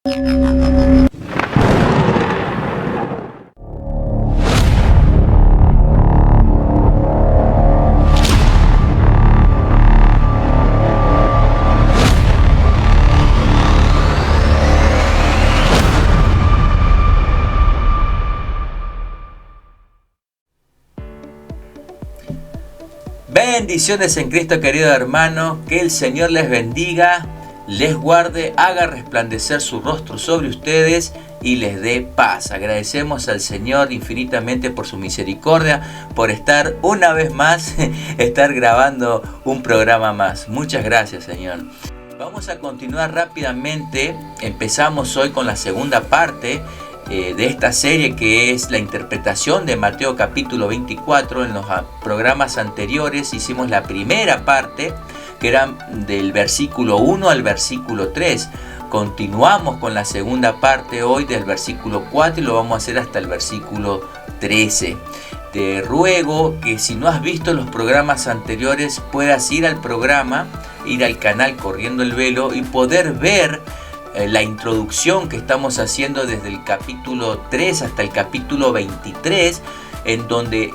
Bendiciones en Cristo, querido hermano, que el Señor les bendiga, les guarde, haga resplandecer su rostro sobre ustedes y les dé paz. Agradecemos al Señor infinitamente por su misericordia, por estar una vez más, estar grabando un programa más. Muchas gracias, Señor. Vamos a continuar rápidamente. Empezamos hoy con la segunda parte de esta serie, que es la interpretación de Mateo capítulo 24. En los programas anteriores hicimos la primera parte, que era del versículo 1 al versículo 3. Continuamos con la segunda parte hoy del versículo 4 y lo vamos a hacer hasta el versículo 13. Te ruego que si no has visto los programas anteriores puedas ir al programa, ir al canal Corriendo el Velo y poder ver la introducción que estamos haciendo desde el capítulo 3 hasta el capítulo 23, en donde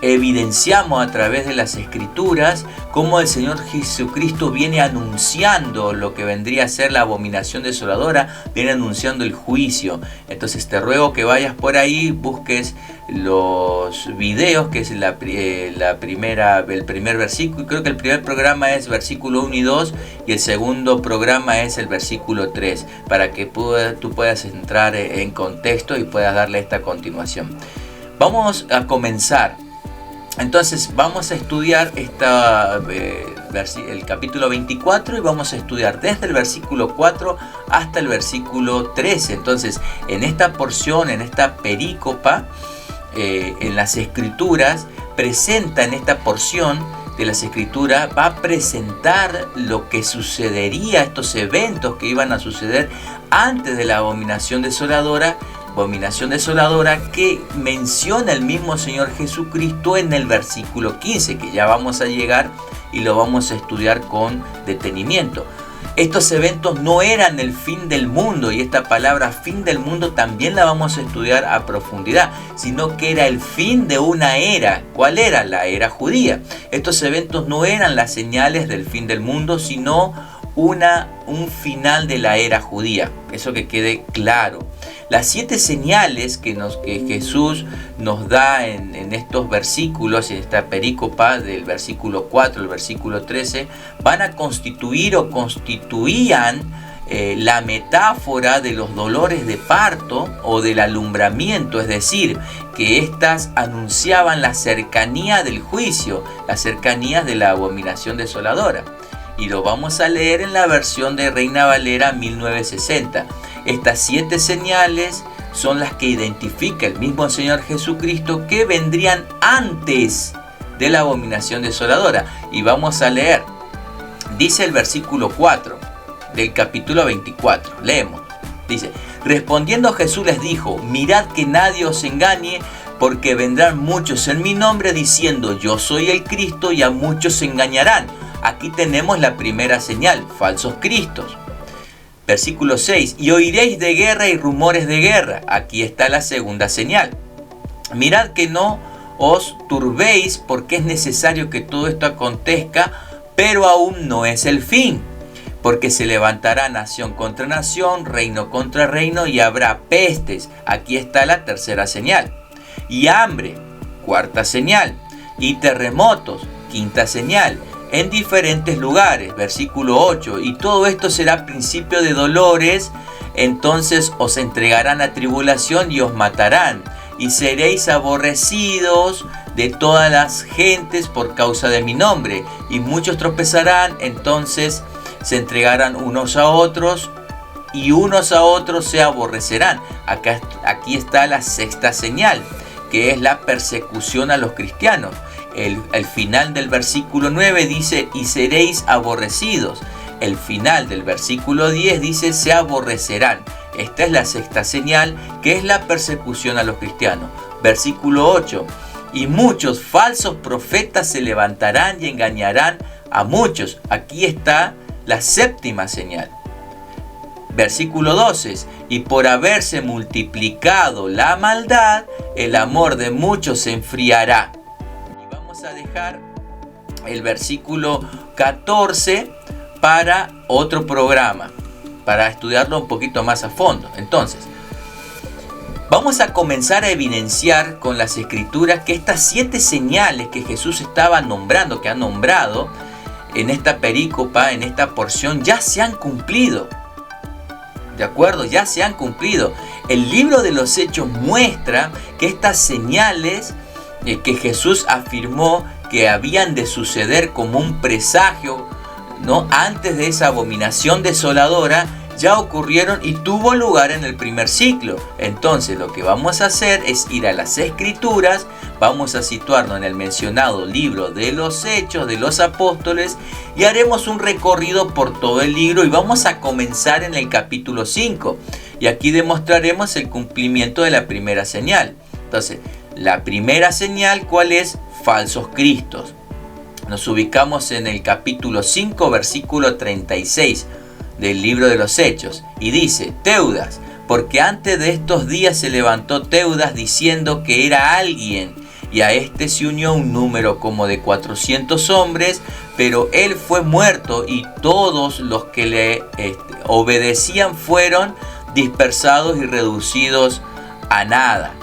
evidenciamos a través de las escrituras cómo el Señor Jesucristo viene anunciando lo que vendría a ser la abominación desoladora, viene anunciando el juicio. Entonces te ruego que vayas por ahí, busques los videos, que es el primer versículo. Creo que el primer programa es versículo 1 y 2 y el segundo programa es el versículo 3, para que tú puedas entrar en contexto y puedas darle esta continuación. Vamos a comenzar. Entonces vamos a estudiar el capítulo 24 y vamos a estudiar desde el versículo 4 hasta el versículo 13. Entonces, en esta porción, en esta perícopa, en las escrituras, presenta en esta porción de las escrituras, va a presentar lo que sucedería, estos eventos que iban a suceder antes de la abominación desoladora que menciona el mismo Señor Jesucristo en el versículo 15, que ya vamos a llegar y lo vamos a estudiar con detenimiento. Estos eventos no eran el fin del mundo, y esta palabra fin del mundo también la vamos a estudiar a profundidad, sino que era el fin de una era. ¿Cuál era? La era judía. Estos eventos no eran las señales del fin del mundo, sino un final de la era judía. Eso que quede claro. Las 7 señales que Jesús nos da en estos versículos, en esta perícopa del versículo 4 al versículo 13, van a constituir o constituían la metáfora de los dolores de parto o del alumbramiento, es decir, que éstas anunciaban la cercanía del juicio, la cercanía de la abominación desoladora. Y lo vamos a leer en la versión de Reina Valera 1960. Estas 7 señales son las que identifica el mismo Señor Jesucristo, que vendrían antes de la abominación desoladora. Y vamos a leer. Dice el versículo 4 del capítulo 24. Leemos. Dice: respondiendo Jesús les dijo: mirad que nadie os engañe, porque vendrán muchos en mi nombre diciendo yo soy el Cristo, y a muchos se engañarán. Aquí tenemos la primera señal: falsos cristos. Versículo 6: y oiréis de guerra y rumores de guerra. Aquí está la segunda señal. Mirad que no os turbéis, porque es necesario que todo esto acontezca, pero aún no es el fin. Porque se levantará nación contra nación, reino contra reino, y habrá pestes. Aquí está la tercera señal. Y hambre, cuarta señal. Y terremotos, quinta señal, en diferentes lugares. Versículo 8: y todo esto será principio de dolores, entonces os entregarán a tribulación y os matarán, y seréis aborrecidos de todas las gentes por causa de mi nombre, y muchos tropezarán, entonces se entregarán unos a otros, y unos a otros se aborrecerán. Aquí está la sexta señal, que es la persecución a los cristianos. El final del versículo 9 dice: y seréis aborrecidos. El final del versículo 10 dice: se aborrecerán. Esta es la sexta señal, que es la persecución a los cristianos. Versículo 8: y muchos falsos profetas se levantarán y engañarán a muchos. Aquí está la séptima señal. Versículo 12, y por haberse multiplicado la maldad, el amor de muchos se enfriará. Y vamos a dejar el versículo 14 para otro programa, para estudiarlo un poquito más a fondo. Entonces, vamos a comenzar a evidenciar con las escrituras que estas 7 señales que Jesús estaba nombrando, que ha nombrado en esta perícopa, en esta porción, ya se han cumplido. ¿De acuerdo? Ya se han cumplido. El libro de los Hechos muestra que estas señales que Jesús afirmó que habían de suceder como un presagio, ¿no?, antes de esa abominación desoladora, ya ocurrieron y tuvo lugar en el primer ciclo. Entonces lo que vamos a hacer es ir a las escrituras, vamos a situarnos en el mencionado libro de los Hechos de los Apóstoles y haremos un recorrido por todo el libro y vamos a comenzar en el capítulo 5. Y aquí demostraremos el cumplimiento de la primera señal. Entonces, la primera señal, ¿cuál es? Falsos cristos. Nos ubicamos en el capítulo 5, versículo 36. Del libro de los Hechos, y dice: Teudas, porque antes de estos días se levantó Teudas diciendo que era alguien, y a este se unió un número como de 400 hombres, pero él fue muerto y todos los que le obedecían fueron dispersados y reducidos a nada.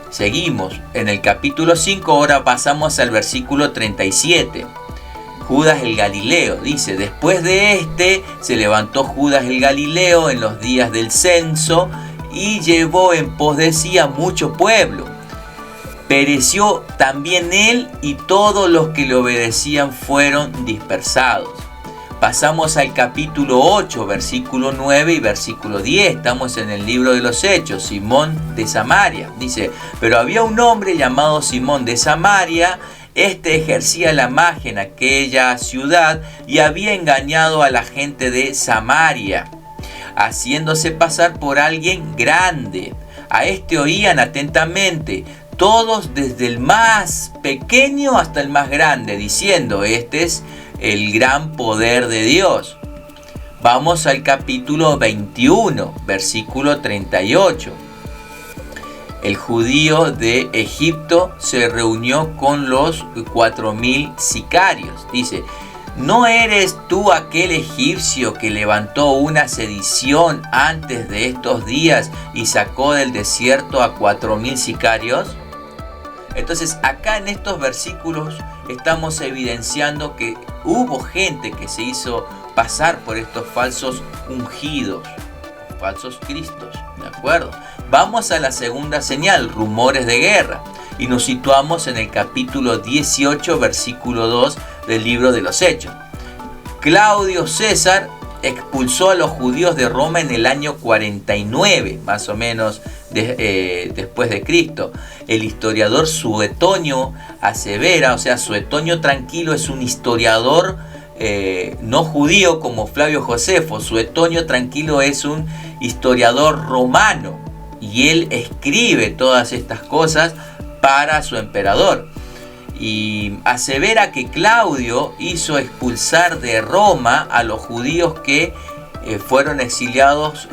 Seguimos en el capítulo 5, ahora pasamos al versículo 37. Judas el Galileo, dice: después de este se levantó Judas el Galileo en los días del censo y llevó en pos de sí a mucho pueblo. Pereció también él y todos los que le obedecían fueron dispersados. Pasamos al capítulo 8, versículo 9 y versículo 10. Estamos en el libro de los Hechos. Simón de Samaria. Dice: pero había un hombre llamado Simón de Samaria. Este ejercía la magia en aquella ciudad y había engañado a la gente de Samaria, haciéndose pasar por alguien grande. A este oían atentamente todos, desde el más pequeño hasta el más grande, diciendo: este es el gran poder de Dios. Vamos al capítulo 21, versículo 38. El judío de Egipto se reunió con los 4000 sicarios. Dice: ¿no eres tú aquel egipcio que levantó una sedición antes de estos días y sacó del desierto a 4000 sicarios? Entonces, acá en estos versículos estamos evidenciando que hubo gente que se hizo pasar por estos falsos ungidos, falsos cristos, ¿de acuerdo? Vamos a la segunda señal, rumores de guerra, y nos situamos en el capítulo 18, versículo 2 del libro de los Hechos. Claudio César expulsó a los judíos de Roma en el año 49, más o menos después de Cristo. El historiador Suetonio asevera, o sea, Suetonio Tranquilo es un historiador no judío como Flavio Josefo. Suetonio Tranquilo es un historiador romano y él escribe todas estas cosas para su emperador. Y asevera que Claudio hizo expulsar de Roma a los judíos que fueron exiliados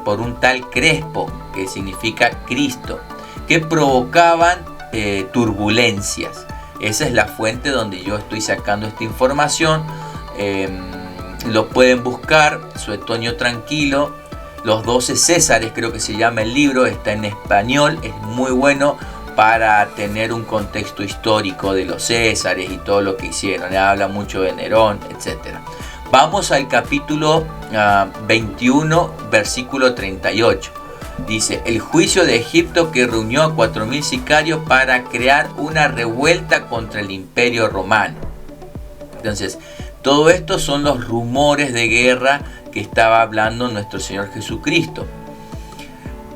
por un tal Crespo, que significa Cristo, que provocaban turbulencias. Esa es la fuente donde yo estoy sacando esta información. Lo pueden buscar, Suetonio Tranquilo, Los 12 Césares, creo que se llama el libro, está en español, es muy bueno para tener un contexto histórico de los Césares y todo lo que hicieron. Habla mucho de Nerón, etc. Vamos al capítulo 21, versículo 38. Dice: el juicio de Egipto, que reunió a 4000 sicarios para crear una revuelta contra el imperio romano. Entonces, todo esto son los rumores de guerra que estaba hablando nuestro Señor Jesucristo.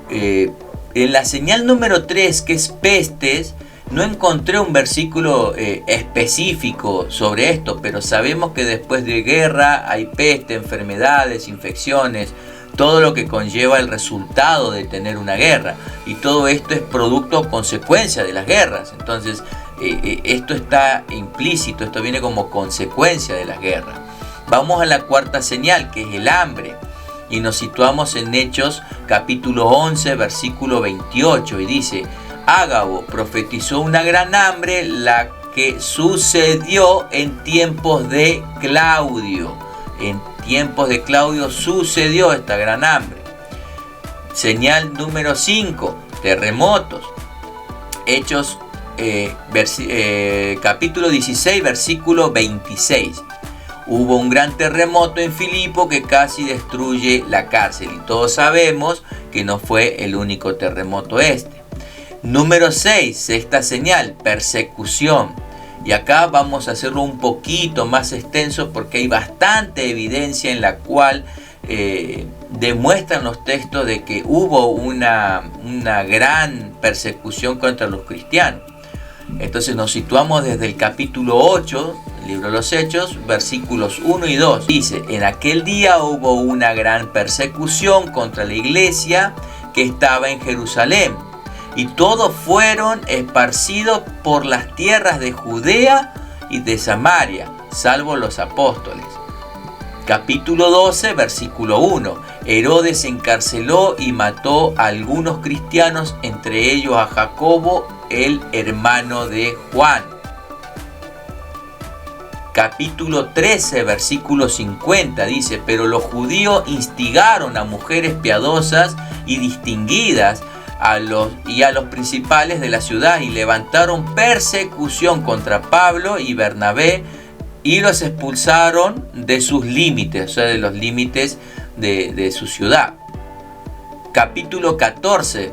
En la señal número 3, que es pestes, no encontré un versículo específico sobre esto, pero sabemos que después de guerra hay peste, enfermedades, infecciones, todo lo que conlleva el resultado de tener una guerra. Y todo esto es producto o consecuencia de las guerras. Entonces, esto está implícito, esto viene como consecuencia de las guerras. Vamos a la cuarta señal, que es el hambre. Y nos situamos en Hechos capítulo 11, versículo 28, y dice: Ágabo profetizó una gran hambre, la que sucedió en tiempos de Claudio. En tiempos de Claudio sucedió esta gran hambre. Señal número 5, terremotos. Hechos capítulo 16, versículo 26. Hubo un gran terremoto en Filipo que casi destruye la cárcel. Y todos sabemos que no fue el único terremoto este. Número 6, sexta señal, persecución. Y acá vamos a hacerlo un poquito más extenso porque hay bastante evidencia en la cual demuestran los textos de que hubo una gran persecución contra los cristianos. Entonces nos situamos desde el capítulo 8, el libro de los Hechos, versículos 1 y 2. Dice: en aquel día hubo una gran persecución contra la iglesia que estaba en Jerusalén, y todos fueron esparcidos por las tierras de Judea y de Samaria, salvo los apóstoles. Capítulo 12, versículo 1. Herodes encarceló y mató a algunos cristianos, entre ellos a Jacobo, el hermano de Juan. Capítulo 13, versículo 50 dice: pero los judíos instigaron a mujeres piadosas y distinguidas a los principales de la ciudad y levantaron persecución contra Pablo y Bernabé y los expulsaron de sus límites, o sea, de los límites de su ciudad. Capítulo 14,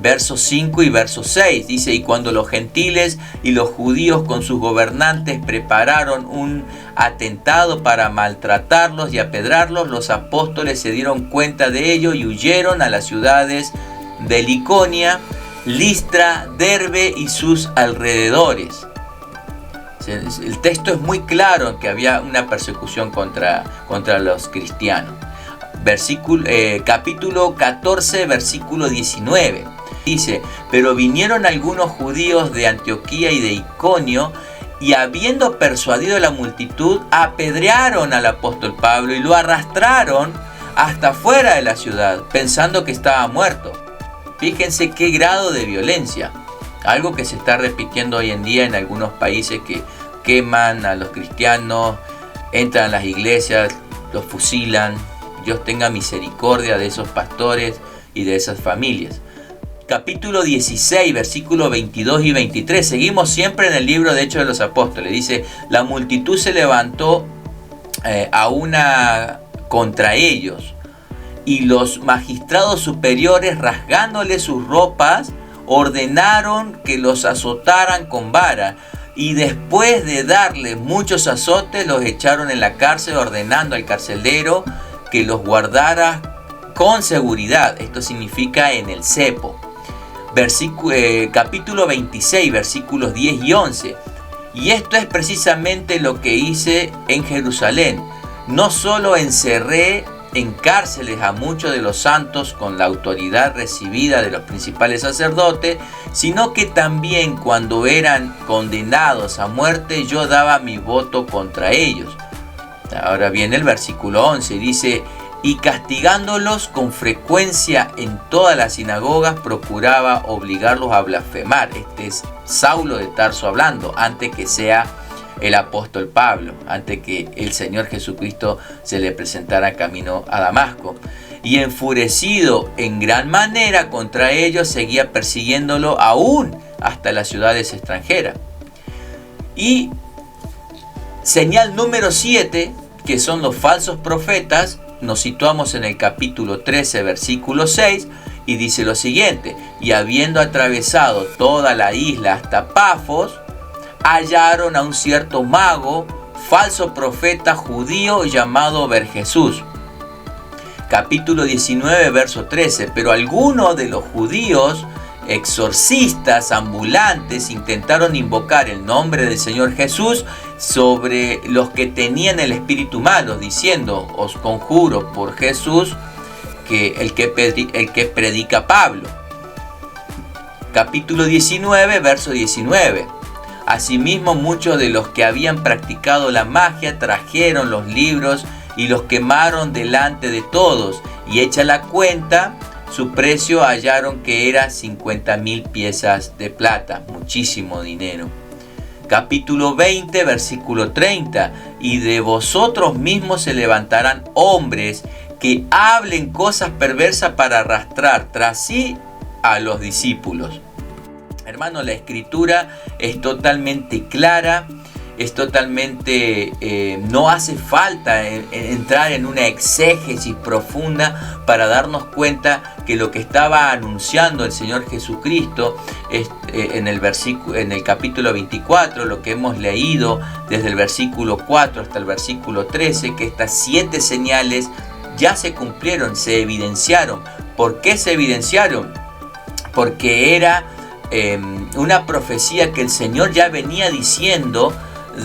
versos 5 y verso 6 dice: y cuando los gentiles y los judíos con sus gobernantes prepararon un atentado para maltratarlos y apedrarlos, los apóstoles se dieron cuenta de ello y huyeron a las ciudades de Liconia, Listra, Derbe y sus alrededores. El texto es muy claro en que había una persecución contra los cristianos. Capítulo 14, versículo 19. Dice: pero vinieron algunos judíos de Antioquía y de Iconio, y habiendo persuadido a la multitud, apedrearon al apóstol Pablo y lo arrastraron hasta fuera de la ciudad, pensando que estaba muerto. Fíjense qué grado de violencia. Algo que se está repitiendo hoy en día en algunos países, que queman a los cristianos, entran a las iglesias, los fusilan. Dios tenga misericordia de esos pastores y de esas familias. Capítulo 16, versículos 22 y 23. Seguimos siempre en el libro de Hechos de los Apóstoles. Dice: la multitud se levantó contra ellos, y los magistrados superiores, rasgándoles sus ropas, ordenaron que los azotaran con vara, y después de darles muchos azotes los echaron en la cárcel, ordenando al carcelero que los guardara con seguridad. Esto significa en el cepo. Capítulo 26, versículos 10 y 11. Y esto es precisamente lo que hice en Jerusalén. No solo encerré en cárceles a muchos de los santos con la autoridad recibida de los principales sacerdotes, sino que también cuando eran condenados a muerte yo daba mi voto contra ellos. Ahora viene el versículo 11, dice: y castigándolos con frecuencia en todas las sinagogas procuraba obligarlos a blasfemar. Este es Saulo de Tarso hablando, antes que sea el apóstol Pablo, antes que el Señor Jesucristo se le presentara camino a Damasco. Y enfurecido en gran manera contra ellos, seguía persiguiéndolo aún hasta las ciudades extranjeras. Y señal número 7, que son los falsos profetas, nos situamos en el capítulo 13, versículo 6, y dice lo siguiente: y habiendo atravesado toda la isla hasta Pafos, hallaron a un cierto mago, falso profeta judío llamado Barjesús. Capítulo 19, verso 13. Pero algunos de los judíos, exorcistas ambulantes, intentaron invocar el nombre del Señor Jesús sobre los que tenían el espíritu malo, diciendo: os conjuro por Jesús, que el que predica Pablo. Capítulo 19, verso 19. Asimismo, muchos de los que habían practicado la magia trajeron los libros y los quemaron delante de todos, y hecha la cuenta, su precio hallaron que era 50.000 piezas de plata, muchísimo dinero. Capítulo 20, versículo 30, y de vosotros mismos se levantarán hombres que hablen cosas perversas para arrastrar tras sí a los discípulos. Hermano, la escritura es totalmente clara, es totalmente, no hace falta entrar en una exégesis profunda para darnos cuenta que lo que estaba anunciando el Señor Jesucristo en el capítulo 24, lo que hemos leído desde el versículo 4 hasta el versículo 13, que estas 7 señales ya se cumplieron, se evidenciaron. ¿Por qué se evidenciaron? Porque era una profecía que el Señor ya venía diciendo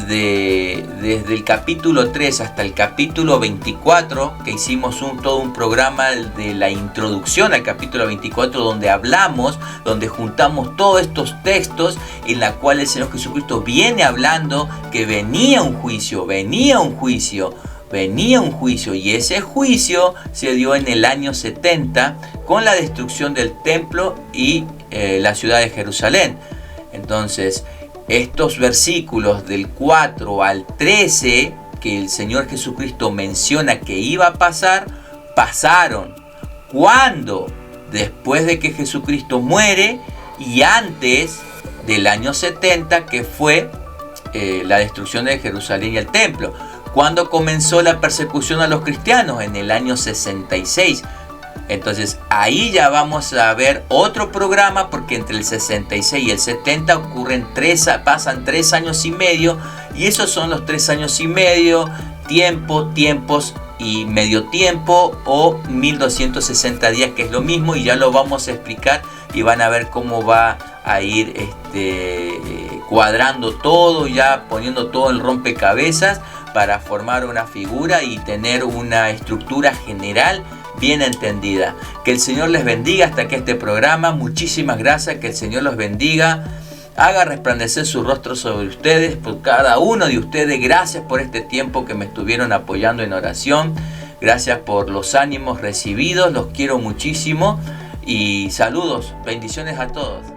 desde el capítulo 3 hasta el capítulo 24, que hicimos todo un programa de la introducción al capítulo 24, donde juntamos todos estos textos en la cual el Señor Jesucristo viene hablando que venía un juicio, y ese juicio se dio en el año 70 con la destrucción del templo y la ciudad de Jerusalén. Entonces, estos versículos del 4 al 13 que el Señor Jesucristo menciona que iba a pasar, pasaron. ¿Cuándo? Después de que Jesucristo muere y antes del año 70, que fue la destrucción de Jerusalén y el templo. ¿Cuándo comenzó la persecución a los cristianos? En el año 66. Entonces ahí ya vamos a ver otro programa, porque entre el 66 y el 70 pasan 3 años y medio, y esos son los 3 años y medio, tiempos y medio tiempo, o 1260 días, que es lo mismo, y ya lo vamos a explicar y van a ver cómo va a ir cuadrando todo, ya poniendo todo el rompecabezas para formar una figura y tener una estructura general bien entendida. Que el Señor les bendiga hasta que este programa. Muchísimas gracias, que el Señor los bendiga, haga resplandecer su rostro sobre ustedes, por cada uno de ustedes. Gracias por este tiempo que me estuvieron apoyando en oración, gracias por los ánimos recibidos, los quiero muchísimo y saludos, bendiciones a todos.